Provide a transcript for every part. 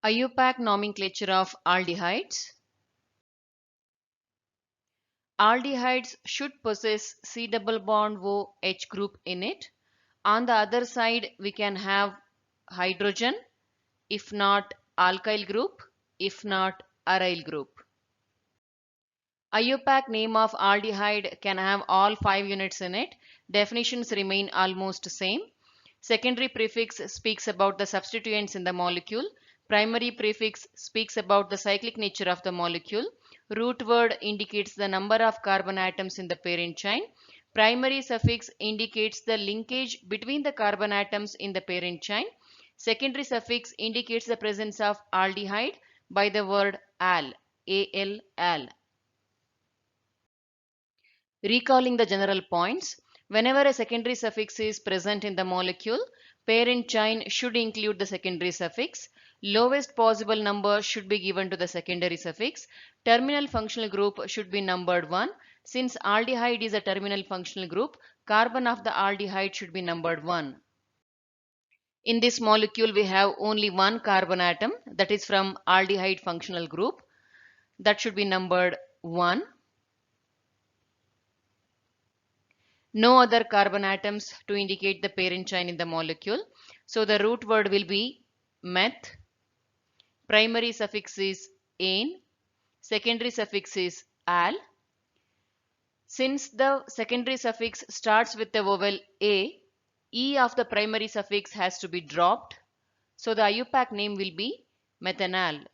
IUPAC nomenclature of aldehydes. Aldehydes should possess C double bond OH group in it. On the other side, we can have hydrogen, if not alkyl group, if not aryl group. IUPAC name of aldehyde can have all 5 units in it. Definitions remain almost same. Secondary prefix speaks about the substituents in the molecule. Primary prefix speaks about the cyclic nature of the molecule. Root word indicates the number of carbon atoms in the parent chain. Primary suffix indicates the linkage between the carbon atoms in the parent chain. Secondary suffix indicates the presence of aldehyde by the word al, al, al. Recalling the general points, whenever a secondary suffix is present in the molecule, parent chain should include the secondary suffix. Lowest possible number should be given to the secondary suffix. Terminal functional group should be numbered 1. Since aldehyde is a terminal functional group, carbon of the aldehyde should be numbered 1. In this molecule, we have only one carbon atom, that is from aldehyde functional group. That should be numbered 1. No other carbon atoms to indicate the parent chain in the molecule. So the root word will be meth. Primary suffix is ane. Secondary suffix is al. Since the secondary suffix starts with the vowel a, e of the primary suffix has to be dropped. So the IUPAC name will be methanal.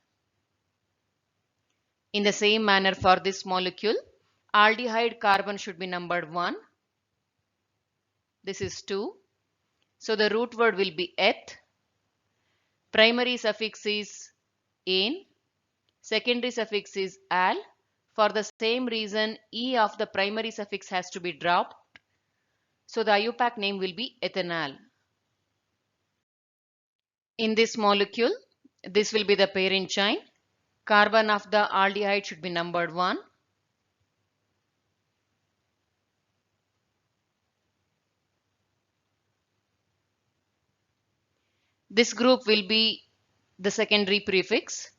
In the same manner for this molecule, aldehyde carbon should be numbered 1. This is 2. So the root word will be eth. Primary suffix is ane. Secondary suffix is al. For the same reason, e of the primary suffix has to be dropped. So the IUPAC name will be ethanal. In this molecule, this will be the parent chain. Carbon of the aldehyde should be numbered 1. This group will be the secondary prefix,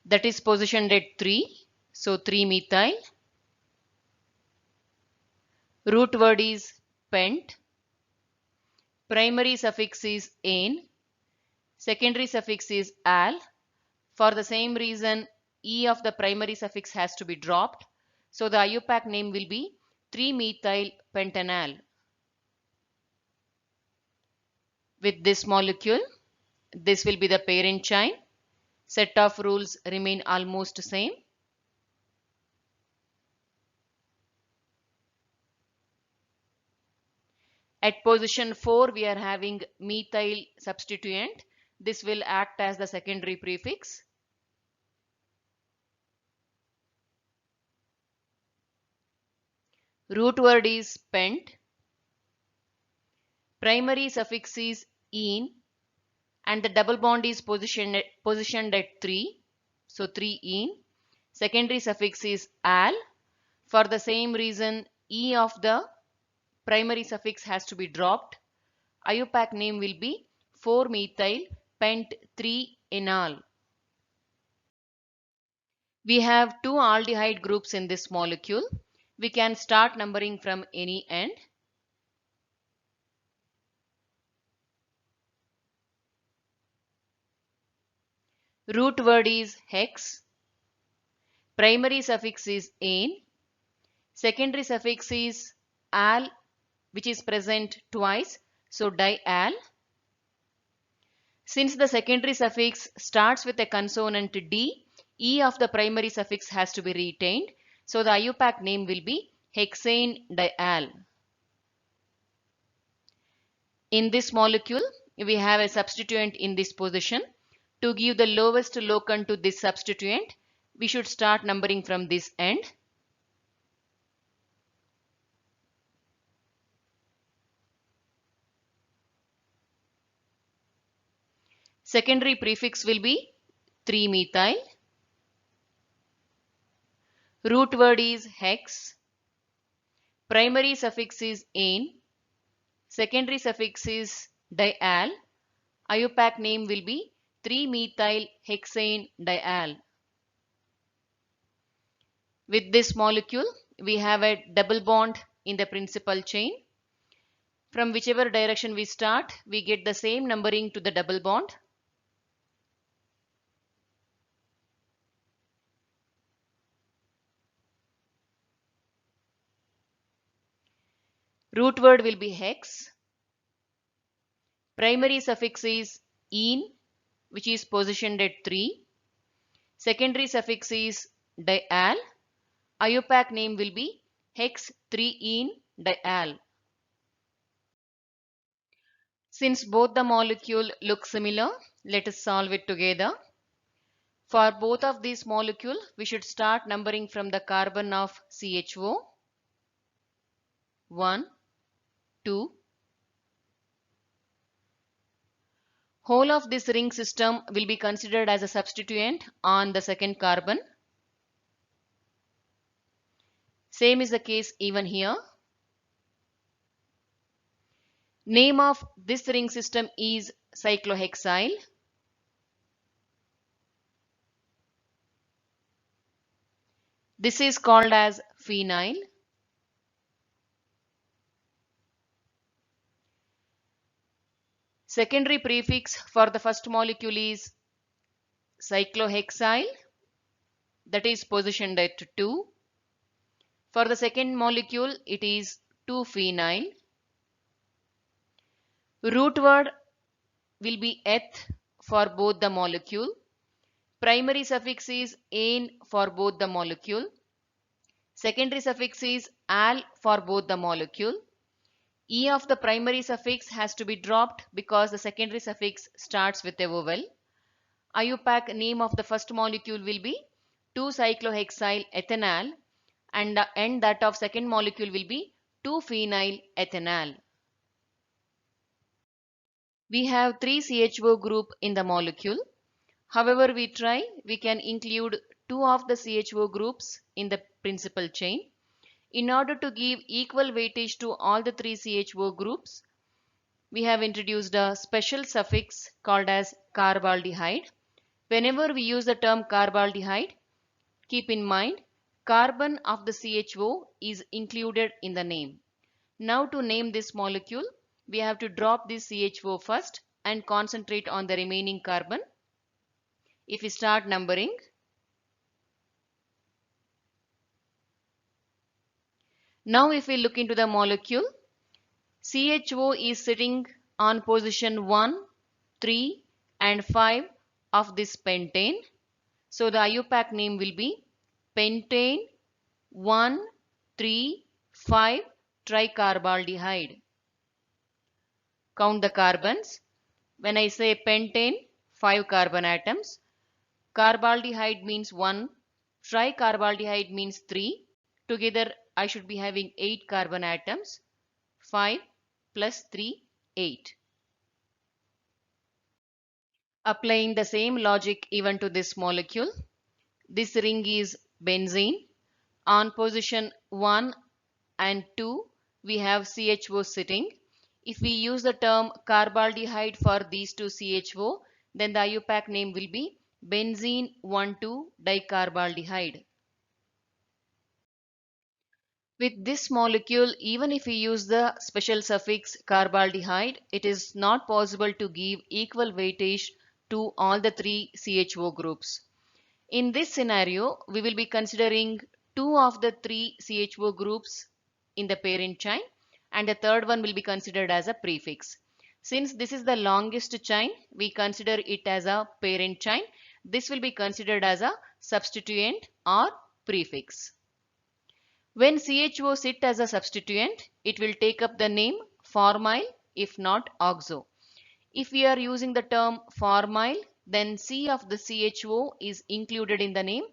that is positioned at 3. So 3-methyl. Root word is pent. Primary suffix is ane. Secondary suffix is al. For the same reason, e of the primary suffix has to be dropped. So the IUPAC name will be 3-methyl pentanal. With this molecule, this will be the parent chain. Set of rules remain almost same. At position 4, we are having methyl substituent. This will act as the secondary prefix. Root word is pent. Primary suffix is ene, and the double bond is positioned at 3. So 3-ene. Secondary suffix is al. For the same reason, e of the primary suffix has to be dropped. IUPAC name will be 4-methyl pent 3-enal. We have two aldehyde groups in this molecule. We can start numbering from any end. Root word is hex. Primary suffix is ane. Secondary suffix is al, which is present twice, so dial. Since the secondary suffix starts with a consonant D, E of the primary suffix has to be retained. So the IUPAC name will be hexane dial. In this molecule, we have a substituent in this position. To give the lowest locant to this substituent, we should start numbering from this end. Secondary prefix will be 3-methyl. Root word is hex. Primary suffix is ane. Secondary suffix is dial. IUPAC name will be 3-methyl hexane dial. With this molecule, we have a double bond in the principal chain. From whichever direction we start, we get the same numbering to the double bond. Root word will be hex. Primary suffix is "-ene", which is positioned at 3. Secondary suffix is dial. IUPAC name will be hex 3-ene dial. Since both the molecule look similar, let us solve it together. For both of these molecules, we should start numbering from the carbon of CHO. 1, 2. Whole of this ring system will be considered as a substituent on the second carbon. Same is the case even here. Name of this ring system is cyclohexyl. This is called as phenyl. Secondary prefix for the first molecule is cyclohexyl, that is positioned at 2. For the second molecule, it is 2-phenyl. Root word will be eth for both the molecule. Primary suffix is "-ane" for both the molecule. Secondary suffix is "-al" for both the molecule. E of the primary suffix has to be dropped because the secondary suffix starts with a vowel. IUPAC name of the first molecule will be 2-cyclohexyl ethanal and the end that of second molecule will be 2-phenyl ethanal. We have 3 CHO group in the molecule. However we try, we can include 2 of the CHO groups in the principal chain. In order to give equal weightage to all the 3 CHO groups, we have introduced a special suffix called as carbaldehyde. Whenever we use the term carbaldehyde, keep in mind carbon of the CHO is included in the name. Now to name this molecule, we have to drop this CHO first and concentrate on the remaining carbon. If we start numbering, now if we look into the molecule, CHO is sitting on position 1, 3 and 5 of this pentane. So the IUPAC name will be pentane 1,3,5 tricarbaldehyde. Count the carbons. When I say pentane, 5 carbon atoms. Carbaldehyde means 1. Tricarbaldehyde means 3. Together I should be having 8 carbon atoms. 5 plus 3, 8. Applying the same logic even to this molecule. This ring is benzene. On position 1 and 2, we have CHO sitting. If we use the term carbaldehyde for these two CHO, then the IUPAC name will be benzene 1,2-dicarbaldehyde. With this molecule, even if we use the special suffix carbaldehyde, it is not possible to give equal weightage to all the 3 CHO groups. In this scenario, we will be considering 2 of the 3 CHO groups in the parent chain and the third one will be considered as a prefix. Since this is the longest chain, we consider it as a parent chain. This will be considered as a substituent or prefix. When CHO sit as a substituent, it will take up the name formyl if not oxo. If we are using the term formyl, then C of the CHO is included in the name.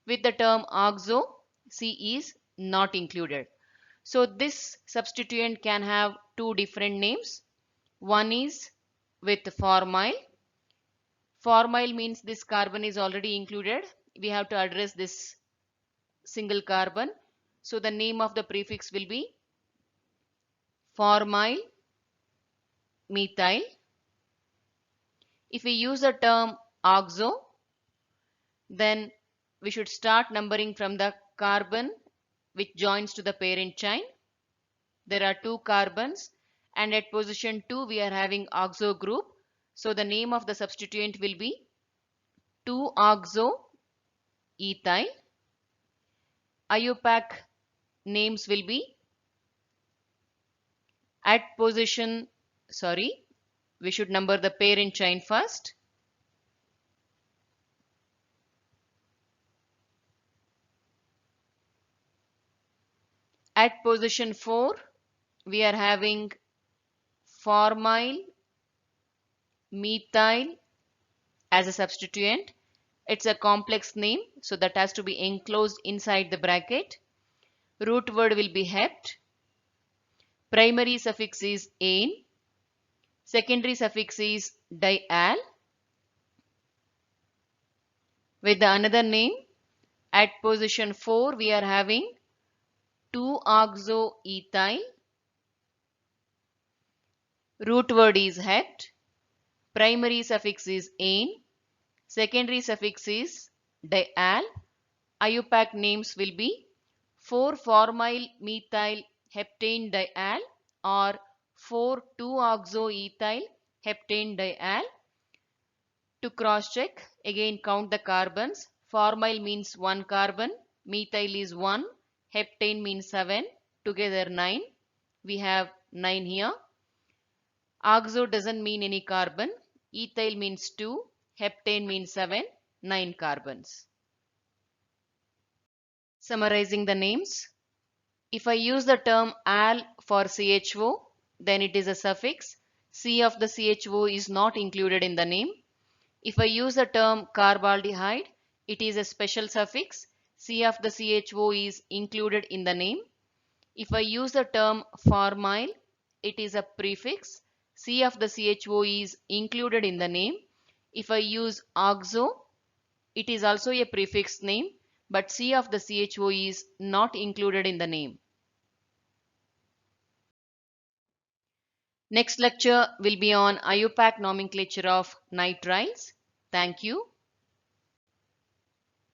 With the term oxo, C is not included. So this substituent can have 2 different names. One is with formyl. Formyl means this carbon is already included. We have to address this single carbon. So the name of the prefix will be formyl methyl. If we use the term oxo, then we should start numbering from the carbon which joins to the parent chain. There are 2 carbons, and at position 2 we are having oxo group. So the name of the substituent will be 2-oxo-ethyl. IUPAC names will be at position, we should number the parent chain first. At position 4, we are having formyl methyl as a substituent. It's a complex name, so that has to be enclosed inside the bracket. Root word will be hept. Primary suffix is ane. Secondary suffix is dial. With the another name, at position 4, we are having 2-oxo-ethyl. Root word is hept. Primary suffix is ane. Secondary suffix is dial. IUPAC names will be 4-formyl methyl heptane dial or 4-2-oxo-ethyl heptane dial. To cross check, again count the carbons. Formyl means 1 carbon, methyl is 1, heptane means 7, together 9. We have 9 here. Oxo doesn't mean any carbon, ethyl means 2, heptane means 7, 9 carbons. Summarizing the names. If I use the term al for CHO, then it is a suffix. C of the CHO is not included in the name. If I use the term carbaldehyde, it is a special suffix. C of the CHO is included in the name. If I use the term formyl, it is a prefix. C of the CHO is included in the name. If I use oxo, it is also a prefix name, but C of the CHO is not included in the name. Next lecture will be on IUPAC nomenclature of nitriles. Thank you.